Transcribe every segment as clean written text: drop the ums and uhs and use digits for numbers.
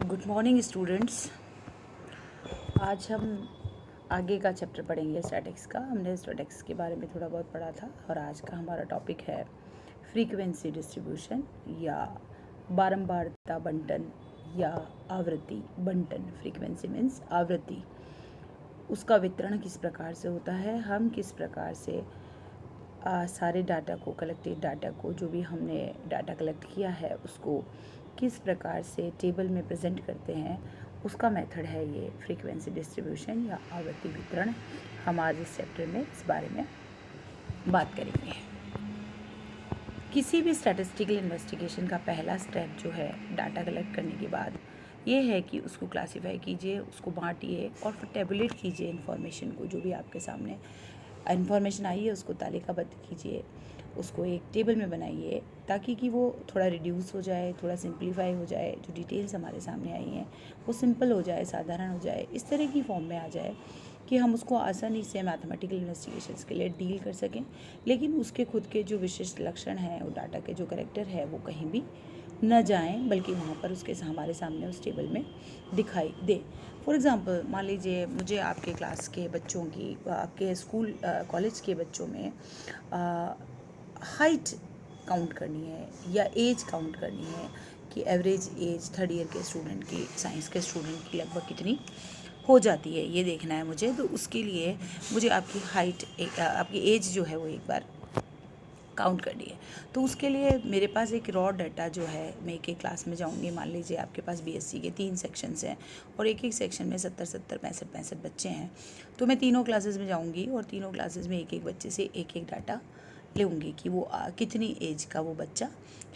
Good morning students. आज हम आगे का चैप्टर पढ़ेंगे स्टैटिक्स का। हमने स्टैटिक्स के बारे में थोड़ा बहुत पढ़ा था और आज का हमारा टॉपिक है फ्रीक्वेंसी डिस्ट्रीब्यूशन या बारंबारता बंटन या आवृत्ति बंटन। फ्रीक्वेंसी मीन्स आवृत्ति, उसका वितरण किस प्रकार से होता है, हम किस प्रकार से सारे डाटा को, कलेक्टेड डाटा को, जो भी हमने डाटा कलेक्ट किया है उसको किस प्रकार से टेबल में प्रेजेंट करते हैं, उसका मेथड है ये फ्रीक्वेंसी डिस्ट्रीब्यूशन या आवृत्ति वितरण। हम आज इस चैप्टर में इस बारे में बात करेंगे। किसी भी स्टैटिस्टिकल इन्वेस्टिगेशन का पहला स्टेप जो है डाटा कलेक्ट करने के बाद ये है कि उसको क्लासीफाई कीजिए, उसको बांटिए और फिर टेबुलेट कीजिए इन्फॉर्मेशन को। जो भी आपके सामने इन्फॉर्मेशन आई है उसको तालिकाबद्ध कीजिए, उसको एक टेबल में बनाइए ताकि कि वो थोड़ा रिड्यूस हो जाए, थोड़ा सिंप्लीफाई हो जाए। जो डिटेल्स हमारे सामने आई हैं वो सिंपल हो जाए, साधारण हो जाए, इस तरह की फॉर्म में आ जाए कि हम उसको आसानी से मैथमेटिकल इन्वेस्टिगेशंस के लिए डील कर सकें। लेकिन उसके खुद के जो विशिष्ट लक्षण हैं, वो डाटा के जो कैरेक्टर है वो कहीं भी न जाएं, बल्कि वहाँ पर उसके हमारे सामने उस टेबल में दिखाई दे। फॉर एग्ज़ाम्पल मान लीजिए मुझे आपके क्लास के बच्चों की, आपके स्कूल कॉलेज के बच्चों में हाइट काउंट करनी है या एज काउंट करनी है कि एवरेज एज थर्ड ईयर के स्टूडेंट की, साइंस के स्टूडेंट की लगभग कितनी हो जाती है, ये देखना है मुझे। तो उसके लिए मुझे आपकी हाइट, आपकी एज जो है वो एक बार काउंट करनी है। तो उसके लिए मेरे पास एक रॉ डाटा जो है, मैं एक एक क्लास में जाऊंगी। मान लीजिए आपके पास बीएससी के 3 सेक्शंस हैं और एक एक सेक्शन में 70 65 बच्चे हैं। तो मैं तीनों क्लासेस में जाऊंगी और तीनों क्लासेस में एक एक बच्चे से एक एक डाटा लूँगी कि वो कितनी एज का वो बच्चा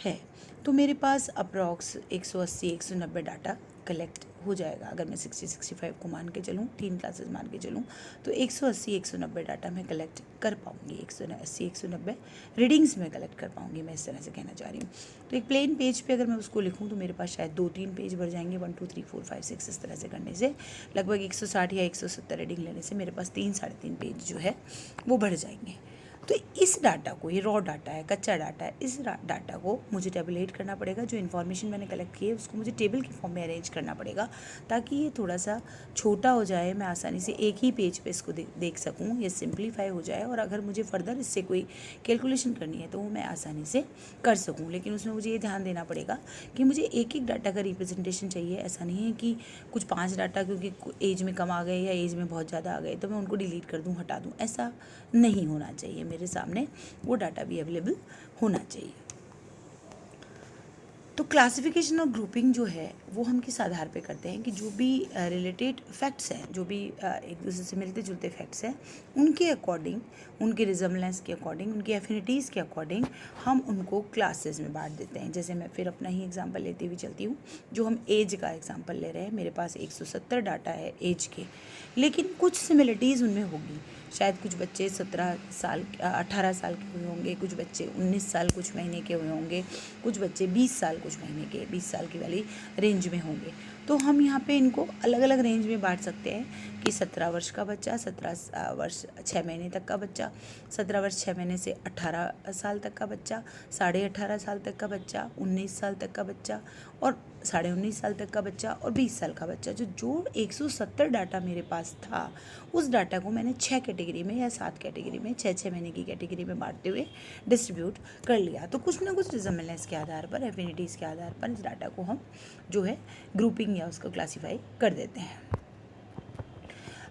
है। तो मेरे पास अप्रॉक्स 180 190 डाटा कलेक्ट हो जाएगा। अगर मैं 60-65 को मान के चलूँ, 3 क्लासेस मान के चलूँ, तो 180 190 डाटा मैं कलेक्ट कर पाऊँगी। 180 190 रीडिंग्स में कलेक्ट कर पाऊँगी, मैं इस तरह से कहना चाह रही हूँ। तो एक प्लेन पेज पे अगर मैं उसको लिखूँ तो मेरे पास शायद 2-3 पेज भर जाएंगे। 1 2 3 4 5 6 इस तरह से करने से लगभग 160 या 170 रीडिंग लेने से मेरे पास 3-3.5 पेज जो है वो बढ़ जाएंगे। तो इस डाटा को, ये रॉ डाटा है, कच्चा डाटा है, इस डाटा को मुझे टेबुलेट करना पड़ेगा। जो इन्फॉर्मेशन मैंने कलेक्ट की है उसको मुझे टेबल की फॉर्म में अरेंज करना पड़ेगा ताकि ये थोड़ा सा छोटा हो जाए, मैं आसानी से एक ही पेज पे इसको देख सकूँ, ये सिंप्लीफाई हो जाए। और अगर मुझे फर्दर इससे कोई कैलकुलेशन करनी है तो वो मैं आसानी से कर सकूँ। लेकिन उसमें मुझे ये ध्यान देना पड़ेगा कि मुझे एक एक डाटा का रिप्रेजेंटेशन चाहिए। ऐसा नहीं है कि कुछ 5 डाटा क्योंकि एज में कम आ गए या एज में बहुत ज़्यादा आ गए तो मैं उनको डिलीट कर दूँ, हटा दूँ। ऐसा नहीं होना चाहिए। मेरे सामने वो डाटा भी अवेलेबल होना चाहिए। तो क्लासिफिकेशन और ग्रुपिंग जो है वो हम किस आधार पे करते हैं कि जो भी रिलेटेड फैक्ट्स हैं, जो भी एक दूसरे से मिलते जुलते फैक्ट्स हैं, उनके अकॉर्डिंग, उनके रिजम्बलेंस के अकॉर्डिंग, उनकी एफिनिटीज़ के अकॉर्डिंग हम उनको क्लासेस में बांट देते हैं। जैसे मैं फिर अपना ही एग्जांपल लेती हुई चलती हूँ। जो हम एज का एग्जांपल ले रहे हैं, मेरे पास 170 डाटा है एज के, लेकिन कुछ सिमिलरिटीज़ उनमें होगी। शायद कुछ बच्चे 18 साल के हुए होंगे, कुछ बच्चे 19 साल कुछ महीने के हुए होंगे, कुछ बच्चे 20 साल कुछ महीने के, 20 साल की वाली रेंज में होंगे। तो हम यहाँ पे इनको अलग अलग रेंज में बांट सकते हैं कि 17 वर्ष का बच्चा, 17 वर्ष 6 महीने तक का बच्चा, 17 वर्ष 6 महीने से 18 साल तक का बच्चा, 18.5 साल तक का बच्चा, 19 साल तक का बच्चा और 19.5 साल तक का बच्चा और 20 साल का बच्चा। जो 170 डाटा मेरे पास था, उस डाटा को मैंने 6 कैटेगरी में या 7 कैटेगरी में, 6 महीने की कैटेगरी में बांटते हुए डिस्ट्रीब्यूट कर लिया। तो कुछ ना कुछ रिजम्बलेंस के आधार पर, एफिनिटीज़ के आधार पर इस डाटा को हम जो है ग्रुपिंग या उसको क्लासीफाई कर देते हैं।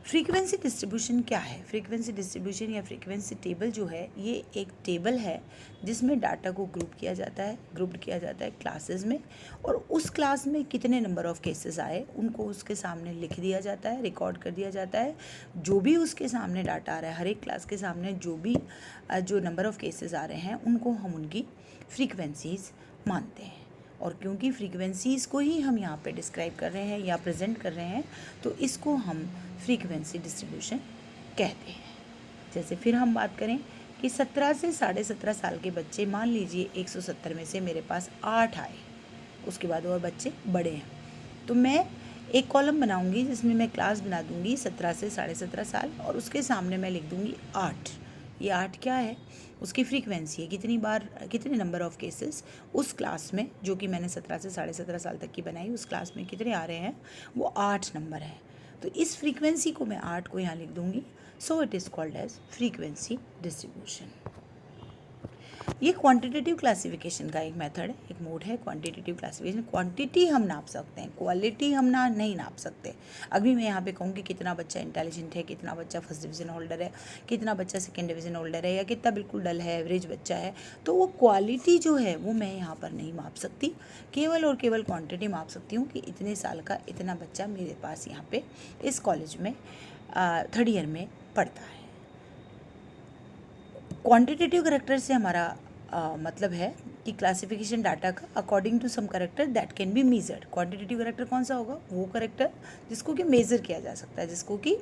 फ्रीक्वेंसी डिस्ट्रीब्यूशन क्या है? फ्रीक्वेंसी डिस्ट्रीब्यूशन या फ्रीक्वेंसी टेबल जो है, ये एक टेबल है जिसमें डाटा को ग्रुप किया जाता है, ग्रुप्ड किया जाता है क्लासेस में, और उस क्लास में कितने नंबर ऑफ़ केसेस आए उनको उसके सामने लिख दिया जाता है, रिकॉर्ड कर दिया जाता है। जो भी उसके सामने डाटा आ रहा है, हर एक क्लास के सामने जो नंबर ऑफ़ केसेस आ रहे हैं उनको हम उनकी फ्रीक्वेंसीज़ मानते हैं। और क्योंकि फ्रीक्वेंसीज़ को ही हम यहाँ पे डिस्क्राइब कर रहे हैं या प्रेजेंट कर रहे हैं, तो इसको हम फ्रीक्वेंसी डिस्ट्रीब्यूशन कहते हैं। जैसे फिर हम बात करें कि 17 से 17.5 साल के बच्चे, मान लीजिए 170 में से मेरे पास 8 आए, उसके बाद और बच्चे बड़े हैं, तो मैं एक कॉलम बनाऊंगी जिसमें मैं क्लास बना दूंगी 17 से 17.5 साल और उसके सामने मैं लिख दूंगी 8, ये 8 क्या है, उसकी फ्रीक्वेंसी है, कितनी बार, कितने नंबर ऑफ केसेस उस क्लास में, जो कि मैंने 17 से 17.5 साल तक की बनाई, उस क्लास में कितने आ रहे हैं, वो 8 नंबर है। तो इस फ्रीक्वेंसी को मैं 8 को यहाँ लिख दूँगी, so it is called as frequency distribution. ये क्वांटिटेटिव क्लासिफिकेशन का एक मेथड है, एक मोड है क्वांटिटेटिव क्लासिफिकेशन। क्वांटिटी हम नाप सकते हैं, क्वालिटी हम नहीं नाप सकते। अभी मैं यहाँ पे कहूँ कि कितना बच्चा इंटेलिजेंट है, कितना बच्चा फर्स्ट डिवीज़न होल्डर है, कितना बच्चा सेकेंड डिवीज़न होल्डर है, या कितना बिल्कुल डल है, एवरेज बच्चा है, तो वो क्वालिटी जो है वो मैं यहाँ पर नहीं माप सकती, केवल और केवल क्वान्टिटी माप सकती हूँ कि इतने साल का इतना बच्चा मेरे पास यहाँ पे इस कॉलेज में 3rd ईयर में पढ़ता है। क्वांटिटेटिव करेक्टर से हमारा मतलब है कि क्लासिफिकेशन डाटा का according to some character that can be measured. Quantitative character कौन सा होगा, वो करेक्टर जिसको कि मेज़र किया जा सकता है, जिसको कि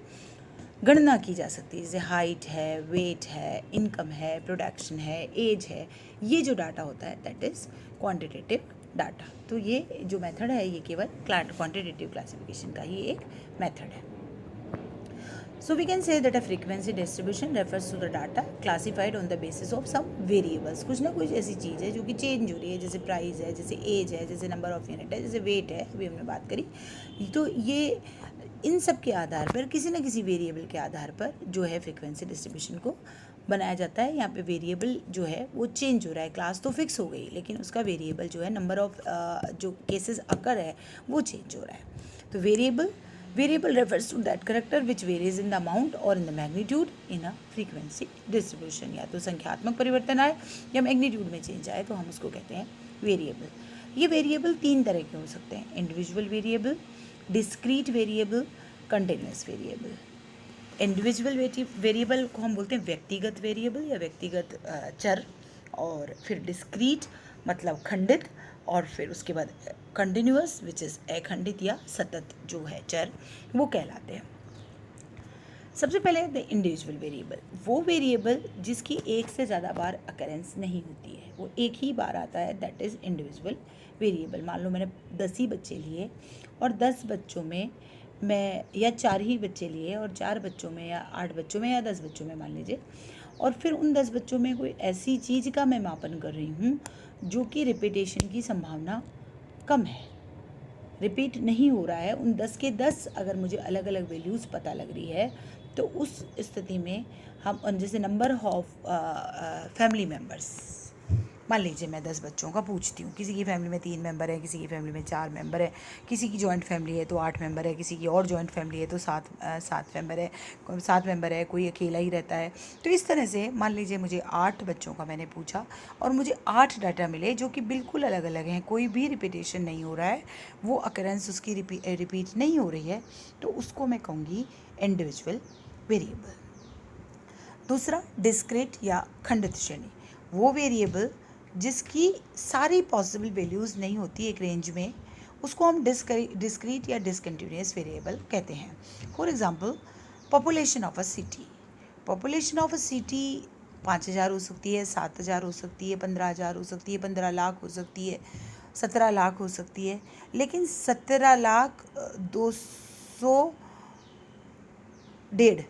गणना की जा सकती है, जैसे हाइट है, वेट है, इनकम है, प्रोडक्शन है, एज है, ये जो डाटा होता है दैट इज़ क्वांटिटेटिव डाटा। तो ये जो मेथड है ये केवल क्वांटिटेटिव क्लासिफिकेशन का ही एक मेथड है। So we can say that a frequency distribution refers to the data classified on the basis of some variables। कुछ ना कुछ ऐसी चीज़ है जो कि चेंज हो रही है, जैसे प्राइस है, जैसे एज है, जैसे नंबर ऑफ यूनिट है, जैसे वेट है, अभी हमने बात करी। तो ये इन सब के आधार पर, किसी न किसी वेरिएबल के आधार पर जो है फ्रीक्वेंसी डिस्ट्रीब्यूशन को बनाया जाता है। यहाँ पे वेरिएबल जो है वो चेंज हो रहा है, क्लास तो फिक्स हो गई लेकिन उसका वेरिएबल जो है, नंबर ऑफ जो केसेस अकर है वो चेंज हो रहा है। तो Variable refers to that character which varies in the amount or in the magnitude in a frequency distribution। या तो संख्यात्मक परिवर्तन आए या मैग्नीट्यूड में चेंज आए तो हम उसको कहते हैं वेरिएबल। ये वेरिएबल 3 तरह के हो सकते हैं, individual variable, discrete variable, continuous variable. Individual variable को हम बोलते हैं व्यक्तिगत वेरिएबल या व्यक्तिगत चर, और फिर डिस्क्रीट मतलब खंडित, और फिर उसके बाद कंटिन्यूअस विच इज़ अखंडित या सतत जो है चर, वो कहलाते हैं। सबसे पहले द इंडिविजुअल वेरिएबल, वो वेरिएबल जिसकी एक से ज़्यादा बार अकरेंस नहीं होती है, वो एक ही बार आता है, दैट इज़ इंडिविजुअल वेरिएबल। मान लो मैंने 10 ही बच्चे लिए और 10 बच्चों में मैं, या 4 ही बच्चे लिए और 4 बच्चों में या 8 बच्चों में या 10 बच्चों में मान लीजिए, और फिर उन 10 बच्चों में कोई ऐसी चीज़ का मैं मापन कर रही हूँ जो कि रिपीटेशन की संभावना कम है, रिपीट नहीं हो रहा है। उन 10 के 10 अगर मुझे अलग अलग वैल्यूज़ पता लग रही है तो उस स्थिति में हम, जैसे नंबर ऑफ फैमिली मेम्बर्स, मान लीजिए मैं 10 बच्चों का पूछती हूँ, किसी की फैमिली में 3 मेंबर है, किसी की फैमिली में 4 मेंबर है, किसी की जॉइंट फैमिली है तो 8 मेंबर है, किसी की और जॉइंट फैमिली है तो 7 मेंबर है, 7 मेंबर है, कोई अकेला ही रहता है। तो इस तरह से मान लीजिए मुझे 8 बच्चों का मैंने पूछा और मुझे 8 डाटा मिले जो कि बिल्कुल अलग अलग हैं, कोई भी रिपीटेशन नहीं हो रहा है, वो अकरेंस उसकी रिपीट नहीं हो रही है, तो उसको मैं कहूँगी इंडिविजुअल वेरिएबल। दूसरा डिस्क्रीट या खंडित श्रेणी, वो वेरिएबल जिसकी सारी पॉसिबल वैल्यूज़ नहीं होती एक रेंज में, उसको हम डिस्क्रीट या डिसकंटिन्यूअस वेरिएबल कहते हैं। For example population of a city, population of a city 5,000 हो सकती है, 7,000 हो सकती है, 15,000 हो सकती है, 15 लाख हो सकती है, 17 लाख हो सकती है, लेकिन 17 लाख 200 1.5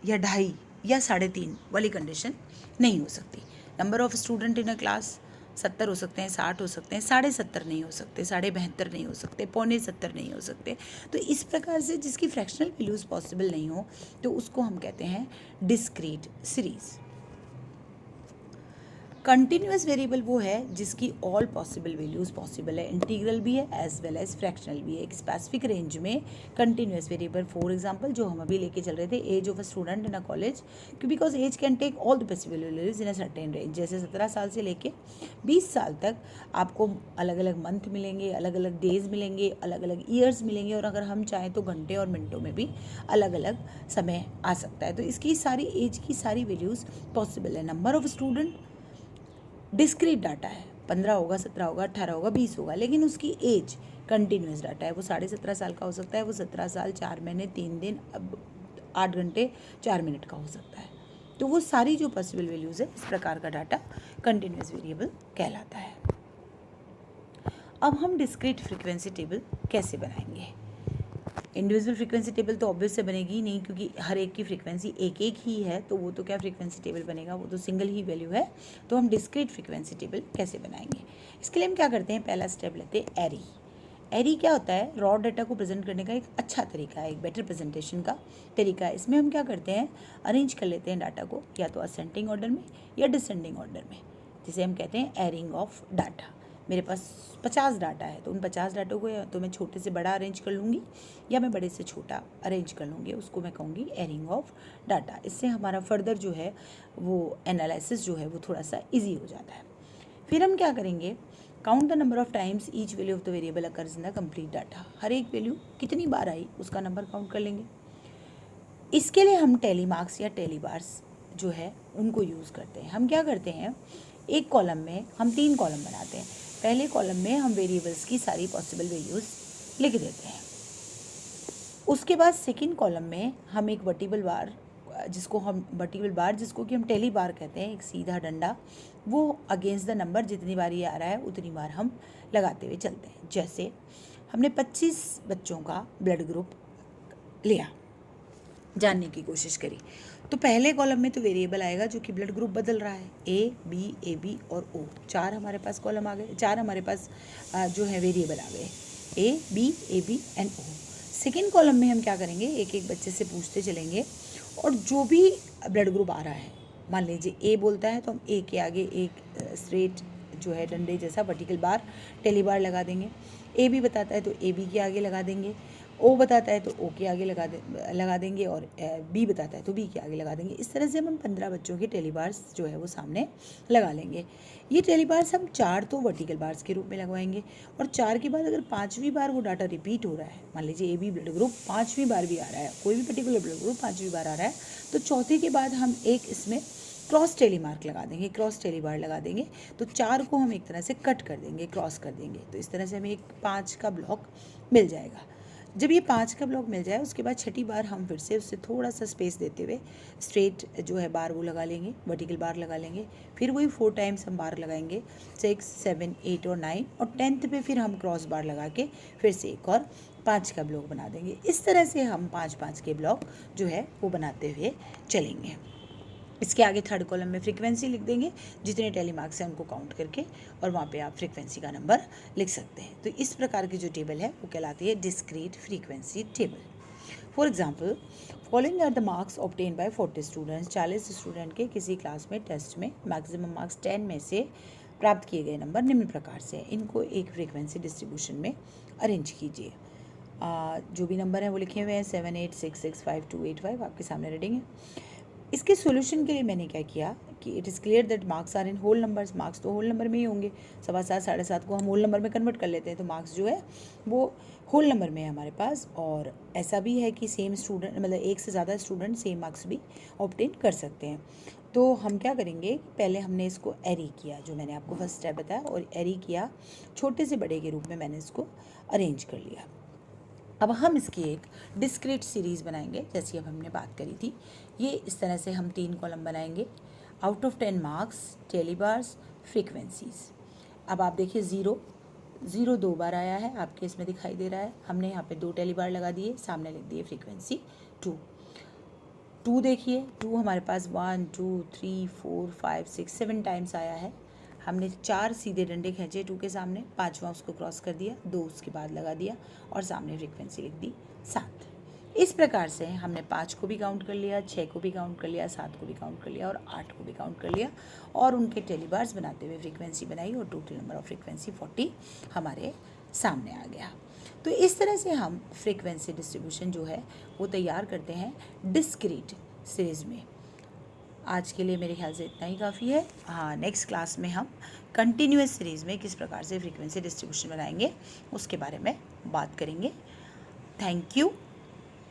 या 2.5 या 3.5 वाली कंडीशन नहीं हो सकती। Number of student in a class 70 हो सकते हैं, 60 हो सकते हैं, 70.5 नहीं हो सकते, 72.5 नहीं हो सकते, 70.25 नहीं हो सकते। तो इस प्रकार से जिसकी फ्रैक्शनल वैल्यूज़ पॉसिबल नहीं हो तो उसको हम कहते हैं डिस्क्रीट सीरीज़। कंटिन्यूअस वेरिएबल वो है जिसकी ऑल पॉसिबल वैल्यूज़ पॉसिबल है, इंटीग्रल भी है एज वेल एज फ्रैक्शनल भी है, एक स्पेसिफिक रेंज में कंटिन्यूअस वेरिएबल। फॉर एग्जांपल जो हम अभी लेके चल रहे थे, age of a student in a college, because age can take all the possible values in a certain range. जैसे 17 साल से लेके 20 साल तक आपको अलग अलग मंथ मिलेंगे, अलग अलग डेज मिलेंगे, अलग अलग ईयर्स मिलेंगे, और अगर हम चाहें तो घंटे और मिनटों में भी अलग अलग समय आ सकता है। तो इसकी सारी एज की सारी वैल्यूज़ पॉसिबल है। Number of student discrete data है, 15 होगा, 17 होगा, 18 होगा, 20 होगा, लेकिन उसकी एज कंटिन्यूस डाटा है, वो 17.5 साल का हो सकता है, वो 17 साल 4 महीने 3 दिन 8 घंटे 4 मिनट का हो सकता है। तो वो सारी जो पॉसिबल वैल्यूज़ है, इस प्रकार का डाटा कंटिन्यूस वेरिएबल कहलाता है। अब हम डिस्क्रीट फ्रीक्वेंसी टेबल कैसे बनाएंगे? इंडिविजुअल फ्रीक्वेंसी टेबल तो ऑब्वियस से बनेगी ही नहीं, क्योंकि हर एक की फ्रीक्वेंसी एक एक ही है, तो वो तो क्या फ्रीक्वेंसी टेबल बनेगा, वो तो सिंगल ही वैल्यू है। तो हम डिस्क्रीट फ्रीक्वेंसी टेबल कैसे बनाएंगे, इसके लिए हम क्या करते हैं, पहला स्टेप लेते हैं एरी। एरी क्या होता है, रॉ डाटा को प्रेजेंट करने का एक अच्छा तरीका है, एक बेटर प्रेजेंटेशन का तरीका है। इसमें हम क्या करते हैं, अरेंज कर लेते हैं डाटा को या तो असेंडिंग ऑर्डर में या डिसेंडिंग ऑर्डर में, जिसे हम कहते हैं एरिंग ऑफ डाटा। मेरे पास 50 डाटा है, तो उन 50 डाटों को या तो मैं छोटे से बड़ा अरेंज कर लूँगी या मैं बड़े से छोटा अरेंज कर लूँगी, उसको मैं कहूँगी एरिंग ऑफ डाटा। इससे हमारा फर्दर जो है वो एनालिसिस जो है वो थोड़ा सा ईजी हो जाता है। फिर हम क्या करेंगे, count the number of times each value of the variable occurs in the complete data. हर एक वैल्यू कितनी बार आई उसका नंबर काउंट कर लेंगे। इसके लिए हम टेली मार्क्स या टेली बार्स जो है उनको यूज़ करते हैं। हम क्या करते हैं, एक कॉलम में हम 3 कॉलम बनाते हैं। पहले कॉलम में हम वेरिएबल्स की सारी पॉसिबल वैल्यूज़ लिख देते हैं। उसके बाद सेकंड कॉलम में हम एक वर्टिकल बार, जिसको कि हम टेली बार कहते हैं, एक सीधा डंडा, वो अगेंस्ट द नंबर जितनी बार ये आ रहा है उतनी बार हम लगाते हुए चलते हैं। जैसे हमने 25 बच्चों का ब्लड ग्रुप लिया, जानने की कोशिश करी, तो पहले कॉलम में तो वेरिएबल आएगा जो कि ब्लड ग्रुप बदल रहा है, ए बी और ओ, 4 हमारे पास कॉलम आ गए, 4 हमारे पास जो है वेरिएबल आ गए, A B and O. Second column में हम क्या करेंगे, एक एक बच्चे से पूछते चलेंगे और जो भी ब्लड ग्रुप आ रहा है, मान लीजिए ए बोलता है तो हम ए के आगे एक स्ट्रेट जो है डंडे जैसा वर्टिकल बार टेली बार लगा देंगे। ए बी बताता है तो ए बी के आगे लगा देंगे, ओ बताता है तो ओ के आगे लगा देंगे और बी बताता है तो बी के आगे लगा देंगे। इस तरह से हम 15 बच्चों के टेली बार्स जो है वो सामने लगा लेंगे। ये टेली बार्स हम 4 तो वर्टिकल बार्स के रूप में लगवाएंगे और 4 के बाद अगर 5वीं बार वो डाटा रिपीट हो रहा है, मान लीजिए ए बी ब्लड ग्रुप 5वीं बार भी आ रहा है, कोई भी पर्टिकुलर ब्लड ग्रुप 5वीं बार आ रहा है, तो चौथे के बाद हम एक इसमें क्रॉस टेली मार्क लगा देंगे, क्रॉस टेली बार लगा देंगे। तो 4 को हम एक तरह से कट कर देंगे, क्रॉस कर देंगे, तो इस तरह से हमें एक 5 का ब्लॉक मिल जाएगा। जब ये 5 का ब्लॉक मिल जाए उसके बाद छठी बार हम फिर से उससे थोड़ा सा स्पेस देते हुए स्ट्रेट जो है बार वो लगा लेंगे, वर्टिकल बार लगा लेंगे। फिर वही 4 टाइम्स हम बार लगाएंगे, 6, 7, 8 और 9, और 10th पे फिर हम क्रॉस बार लगा के फिर से एक और 5 का ब्लॉक बना देंगे। इस तरह से हम 5-5 के ब्लॉक जो है वो बनाते हुए चलेंगे। इसके आगे थर्ड कॉलम में फ्रीक्वेंसी लिख देंगे, जितने टेली मार्क्स हैं उनको काउंट करके, और वहाँ पे आप फ्रीक्वेंसी का नंबर लिख सकते हैं। तो इस प्रकार की जो टेबल है वो कहलाती है discrete frequency table. For example, following are the marks obtain by 40 students. 40 student के किसी क्लास में टेस्ट में मैक्सिमम मार्क्स 10 में से प्राप्त किए गए नंबर निम्न प्रकार से, इनको एक फ्रीक्वेंसी डिस्ट्रीब्यूशन में अरेंज कीजिए। जो भी नंबर हैं वो लिखे हुए हैं, 7, 8, 6, 6, 5, 2, 8, 5 आपके सामने रीडिंग है। इसके सॉल्यूशन के लिए मैंने क्या किया कि it is clear that marks are in whole numbers. Marks तो होल नंबर में ही होंगे, 7.25, 7.5 को हम होल नंबर में कन्वर्ट कर लेते हैं, तो मार्क्स जो है वो होल नंबर में है हमारे पास। और ऐसा भी है कि सेम स्टूडेंट, मतलब एक से ज़्यादा स्टूडेंट सेम मार्क्स भी ऑब्टेन कर सकते हैं। तो हम क्या करेंगे, पहले हमने इसको एरी किया, जो मैंने आपको फर्स्ट स्टेप बताया, और एरी किया, छोटे से बड़े के रूप में मैंने इसको अरेंज कर लिया। अब हम इसकी एक डिस्क्रीट सीरीज़ बनाएंगे, जैसी अब हमने बात करी थी। ये इस तरह से हम 3 कॉलम बनाएंगे, out of 10 marks, tally bars, frequencies. अब आप देखिए 0 2 बार आया है, आपके इसमें दिखाई दे रहा है। हमने यहाँ पे 2 टेली बार लगा दिए, सामने लिख दिए फ्रीक्वेंसी 2 देखिए, 2 हमारे पास 1 2 3 4 5 6 7 टाइम्स आया है। हमने 4 सीधे डंडे खींचे 2 के सामने, 5वां उसको क्रॉस कर दिया, 2 उसके बाद लगा दिया और सामने फ्रीक्वेंसी लिख दी 7। इस प्रकार से हमने 5 को भी काउंट कर लिया, 6 को भी काउंट कर लिया, 7 को भी काउंट कर लिया और 8 को भी काउंट कर लिया, और उनके टेलीबार्स बनाते हुए फ्रीक्वेंसी बनाई, और टोटल नंबर ऑफ फ्रीक्वेंसी 40 हमारे सामने आ गया। तो इस तरह से हम फ्रीक्वेंसी डिस्ट्रीब्यूशन जो है वो तैयार करते हैं डिस्क्रीट सीरीज़ में। आज के लिए मेरे ख्याल से इतना ही काफ़ी है। हाँ, नेक्स्ट क्लास में हम कंटिन्यूअस सीरीज़ में किस प्रकार से फ्रीक्वेंसी डिस्ट्रीब्यूशन बनाएंगे उसके बारे में बात करेंगे। Thank you.